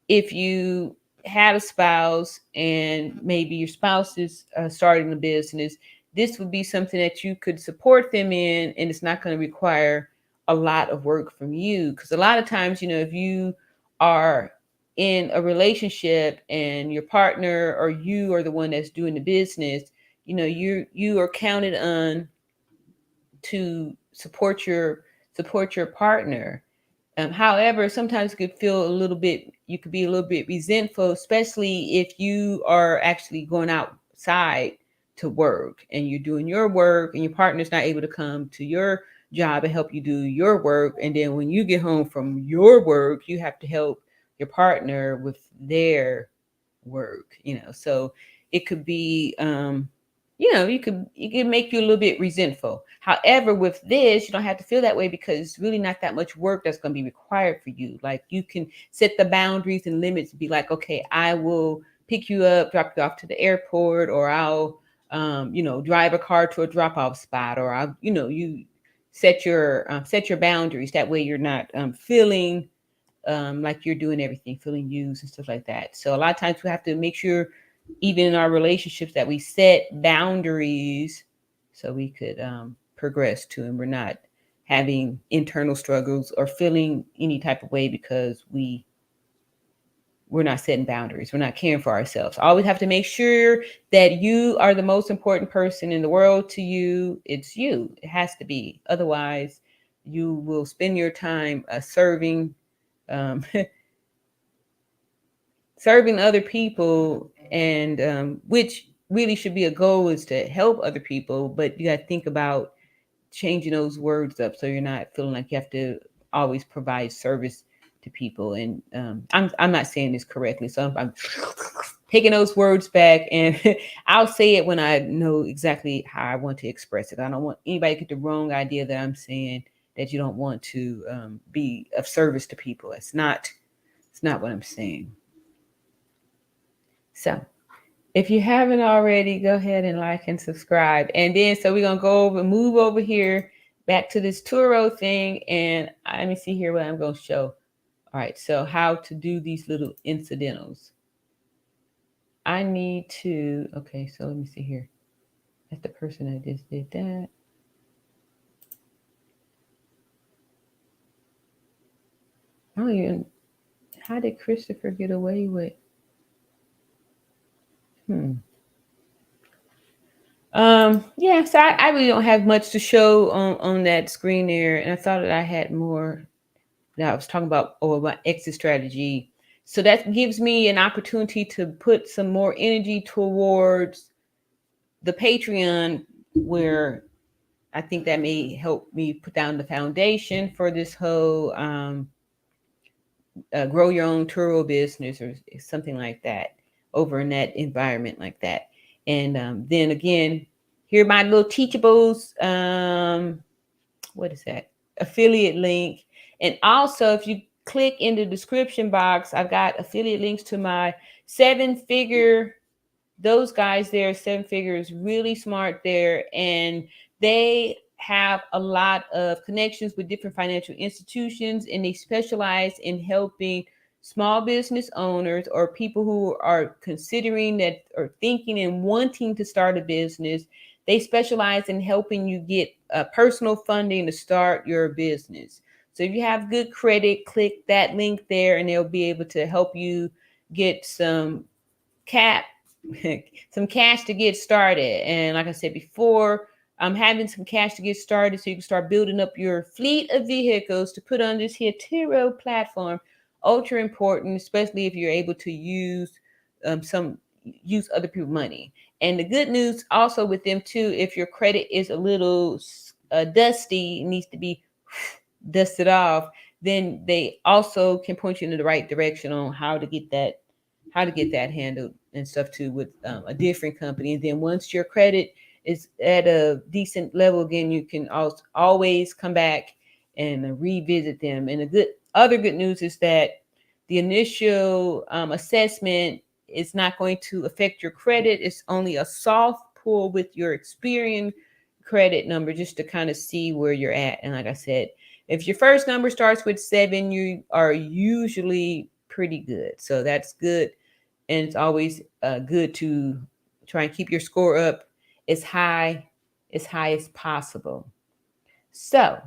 if you had a spouse and maybe your spouse is starting a business, this would be something that you could support them in, and it's not going to require a lot of work from you. Because a lot of times, if you are in a relationship and your partner or you are the one that's doing the business, you are counted on to support your partner. However, sometimes you could be a little bit resentful, especially if you are actually going outside to work and you're doing your work and your partner's not able to come to your job and help you do your work. And then when you get home from your work, you have to help your partner with their work, So it could be, it could make you a little bit resentful. However, with this, you don't have to feel that way because it's really not that much work that's going to be required for you. Like you can set the boundaries and limits, be like, okay, I will pick you up, drop you off to the airport, or I'll, drive a car to a drop off spot, or I'll, you set your boundaries. That way you're not feeling like you're doing everything, feeling used and stuff like that. So a lot of times we have to make sure, even in our relationships, that we set boundaries so we could progress too, and we're not having internal struggles or feeling any type of way because we're not setting boundaries. We're not caring for ourselves. Always have to make sure that you are the most important person in the world to you. It's you. It has to be. Otherwise, you will spend your time serving serving other people, and which really should be a goal, is to help other people, but you got to think about changing those words up so you're not feeling like you have to always provide service to people. And I'm not saying this correctly, so I'm taking those words back, and I'll say it when I know exactly how I want to express it. I don't want anybody to get the wrong idea that I'm saying that you don't want to be of service to people. It's not what I'm saying. So if you haven't already, go ahead and like and subscribe. And then, so we're going to move over here back to this Turo thing. And let me see here what I'm going to show. All right. So how to do these little incidentals. I need to, okay. So let me see here. That's the person that just did that. Oh, even, how did Christopher get away with? Yeah, so I really don't have much to show on that screen there. And I thought that I had more that I was talking about, about exit strategy. So that gives me an opportunity to put some more energy towards the Patreon, where I think that may help me put down the foundation for this whole grow your own Turo business or something like that, over in that environment like that. And then again, here are my little teachables. What is that? Affiliate link. And also, if you click in the description box, I've got affiliate links to my 7-figure. Those guys there, 7-figures, really smart there, and they have a lot of connections with different financial institutions, and they specialize in helping small business owners or people who are considering that or thinking and wanting to start a business. They specialize in helping you get personal funding to start your business. So if you have good credit, click that link there, and they'll be able to help you get some cash to get started. And like I said before, I'm having some cash to get started so you can start building up your fleet of vehicles to put on this here Turo platform. Ultra important, especially if you're able to use other people's money. And the good news also with them too, if your credit is a little dusty, it needs to be dusted off, then they also can point you in the right direction on how to get that handled and stuff too, with a different company. And then once your credit is at a decent level again, you can always come back and revisit them. And the other good news is that the initial assessment is not going to affect your credit. It's only a soft pull with your Experian credit number, just to kind of see where you're at. And like I said, if your first number starts with 7, you are usually pretty good. So that's good. And it's always good to try and keep your score up as high as possible. So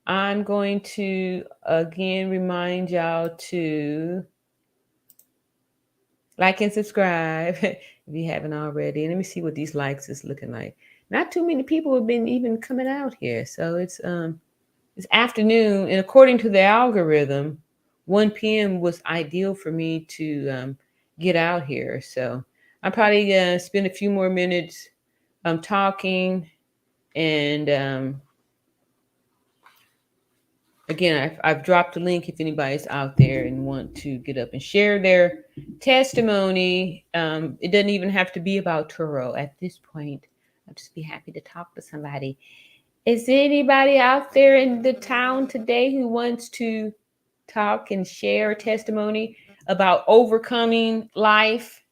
I'm going to again remind y'all to Like and subscribe if you haven't already. And let me see what these likes is looking like. Not too many people have been even coming out here. So it's afternoon, and according to the algorithm, 1 p.m. was ideal for me to get out here. So I'm probably gonna spend a few more minutes talking, and again, I've dropped a link if anybody's out there and want to get up and share their testimony. It doesn't even have to be about Turo at this point. I'll just be happy to talk to somebody. Is there anybody out there in the town today who wants to talk and share testimony about overcoming life,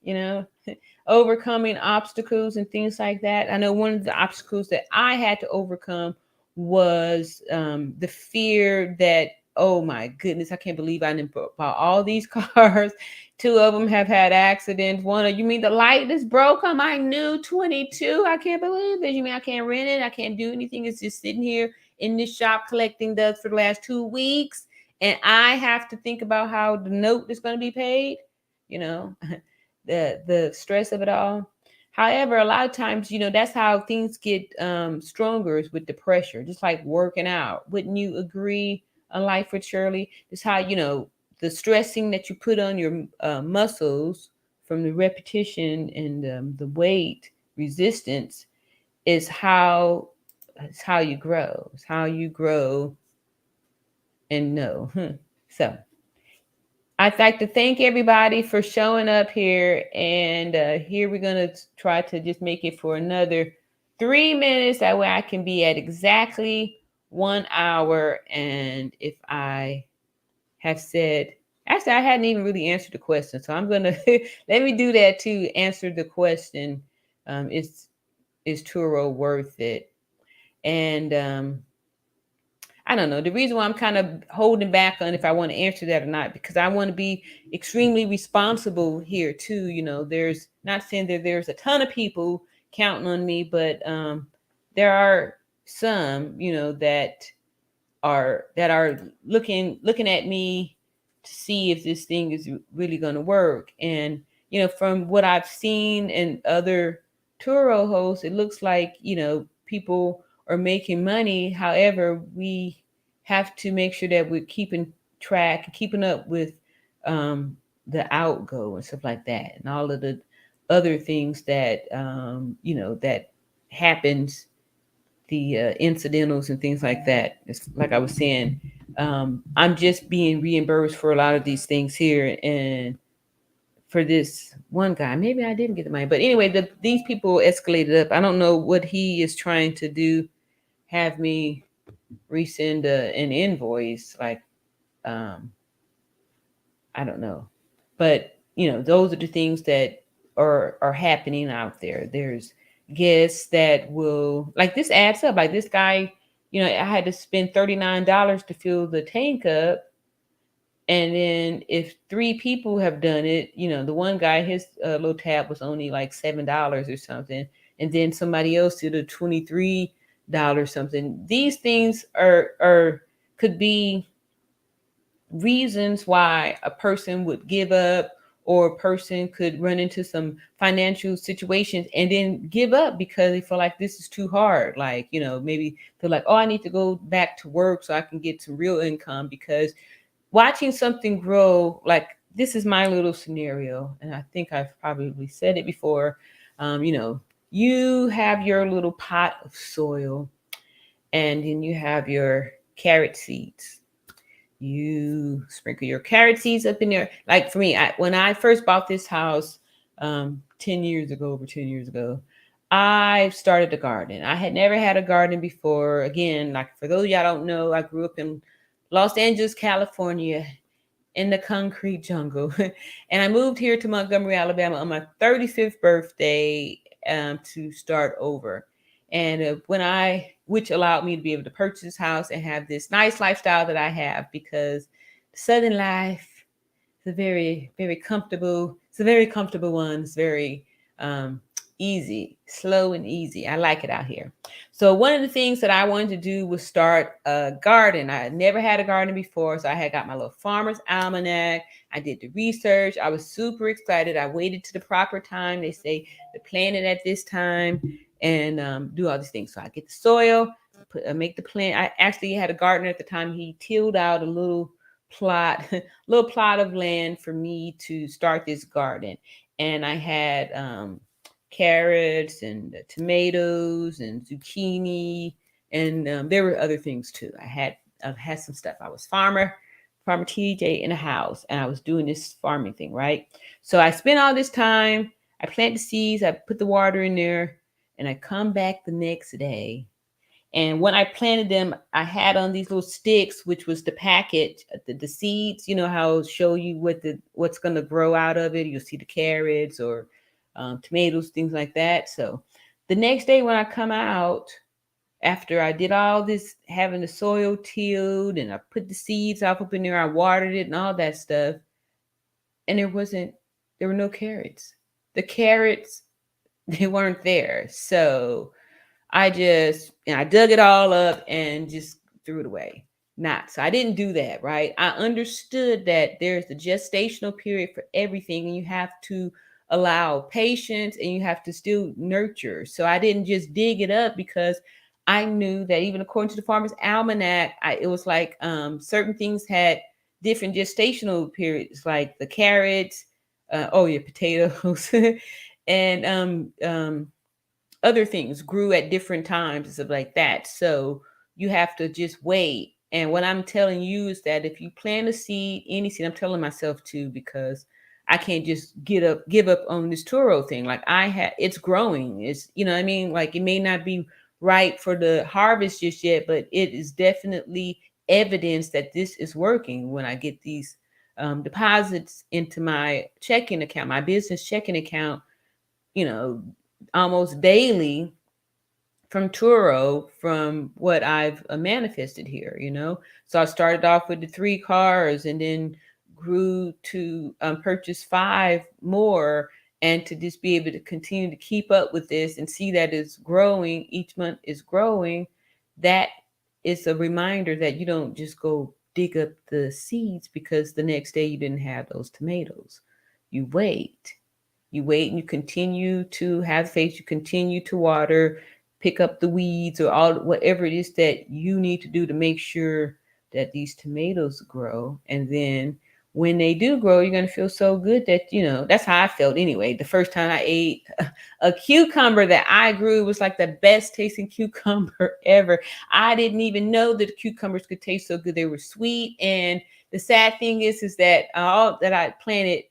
overcoming obstacles and things like that? I know one of the obstacles that I had to overcome was the fear that, oh my goodness, I can't believe I didn't bought all these cars. Two of them have had accidents. One, you mean the light is broke on my new 22? I can't believe this. You mean I can't rent it? I can't do anything. It's just sitting here in this shop collecting dust for the last 2 weeks. And I have to think about how the note is going to be paid, you know, the stress of it all. However, a lot of times, that's how things get stronger, is with the pressure, just like working out. Wouldn't you agree, on Life with Shirley? It's how, the stressing that you put on your muscles from the repetition and the weight resistance is how you grow. It's how you grow and know. So I'd like to thank everybody for showing up here. And here we're going to try to just make it for another 3 minutes. That way I can be at exactly 1 hour. And if I have said, actually, I hadn't even really answered the question. So I'm going to let me do that too. Answer the question. Is Turo worth it? And I don't know. The reason why I'm kind of holding back on if I want to answer that or not, because I want to be extremely responsible here too. There's not saying that there's a ton of people counting on me, but there are some, that are looking at me to see if this thing is really going to work. And from what I've seen in other Turo hosts, it looks like people are making money. However, we have to make sure that we're keeping track, keeping up with the outgo and stuff like that, and all of the other things that that happens, the incidentals and things like that. It's like I was saying, I'm just being reimbursed for a lot of these things here, and for this one guy, maybe I didn't get the money, but anyway, these people escalated up. I don't know what he is trying to do, have me resend an invoice, like I don't know, but those are the things that are happening out there. There's guests that will, like, this adds up. Like this guy, I had to spend $39 to fill the tank up. And then if 3 people have done it, the one guy, his little tab was only like $7 or something. And then somebody else did a $23 something. These things are could be reasons why a person would give up, or a person could run into some financial situations and then give up because they feel like this is too hard. Like, maybe they're like, oh, I need to go back to work so I can get some real income, because watching something grow, like this is my little scenario, and I think I've probably said it before. You have your little pot of soil, and then you have your carrot seeds. You sprinkle your carrot seeds up in there. Like for me, when I first bought this house 10 years ago, over 10 years ago, I started a garden. I had never had a garden before. Again, like for those of y'all don't know, I grew up in Los Angeles, California, in the concrete jungle. And I moved here to Montgomery, Alabama on my 35th birthday to start over. And which allowed me to be able to purchase this house and have this nice lifestyle that I have, because Southern life is a very, very comfortable. It's a very comfortable one. It's very easy, slow and easy. I like it out here. So one of the things that I wanted to do was start a garden. I had never had a garden before, so I had got my little farmer's almanac. I did the research. I was super excited. I waited to the proper time. They say to plant it at this time and do all these things. So I get the soil, make the plant. I actually had a gardener at the time. He tilled out a little plot, little plot of land for me to start this garden. And I had carrots and tomatoes and zucchini, and there were other things too. I've had some stuff. I was farmer TJ in a house, and I was doing this farming thing, right? So I spent all this time. I plant the seeds. I put the water in there, and I come back the next day. And when I planted them, I had on these little sticks, which was the package, the seeds. You know how it'll show you what's going to grow out of it. You'll see the carrots or tomatoes, things like that. So the next day when I come out, after I did all this, having the soil tilled and I put the seeds up in there, I watered it and all that stuff, and there were no carrots. The carrots, they weren't there. So I dug it all up and just threw it away. So I didn't do that, right? I understood that there's a gestational period for everything, and you have to allow patience and you have to still nurture. So I didn't just dig it up, because I knew that even according to the Farmer's Almanac, it was like certain things had different gestational periods, like the carrots, potatoes, and other things grew at different times and stuff like that. So you have to just wait. And what I'm telling you is that if you plant a seed, any seed, I'm telling myself to, because I can't just give up on this Turo thing. Like it's growing. It's, you know what I mean? Like it may not be ripe for the harvest just yet, but it is definitely evidence that this is working when I get these deposits into my checking account, my business checking account, almost daily from Turo, from what I've manifested here, So I started off with the 3 cars and then grew to purchase 5 more, and to just be able to continue to keep up with this and see that it's growing, each month is growing. That is a reminder that you don't just go dig up the seeds because the next day you didn't have those tomatoes. You wait and you continue to have faith. You continue to water, pick up the weeds or whatever it is that you need to do to make sure that these tomatoes grow. And then when they do grow, you're going to feel so good that, that's how I felt anyway. The first time I ate a cucumber that I grew was like the best tasting cucumber ever. I didn't even know that cucumbers could taste so good. They were sweet. And the sad thing is that all that I planted,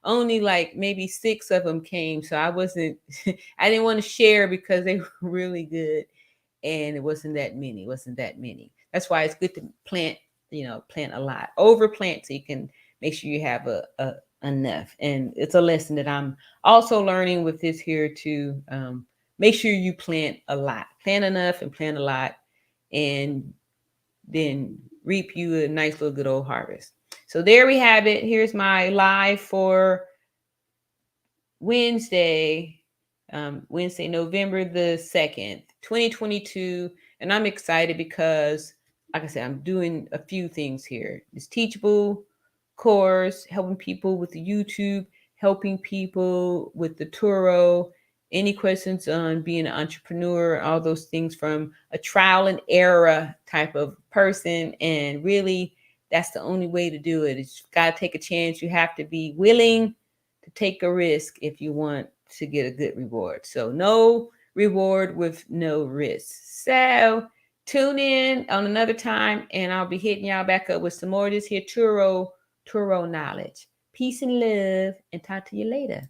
only like maybe 6 of them came. So I didn't want to share because they were really good. And it wasn't that many. That's why it's good to plant a lot. Overplant so you can make sure you have enough. And it's a lesson that I'm also learning with this here to make sure you plant a lot. Plant enough and plant a lot, and then reap you a nice little good old harvest. So there we have it. Here's my live for Wednesday, November the 2nd, 2022. And I'm excited because, like I said, I'm doing a few things here. This teachable course, helping people with the YouTube, helping people with the Turo. Any questions on being an entrepreneur, all those things, from a trial and error type of person. And really, that's the only way to do it. It's got to take a chance. You have to be willing to take a risk if you want to get a good reward. So no reward with no risk. So tune in on another time, and I'll be hitting y'all back up with some more of this here Turo knowledge. Peace and love, and talk to you later.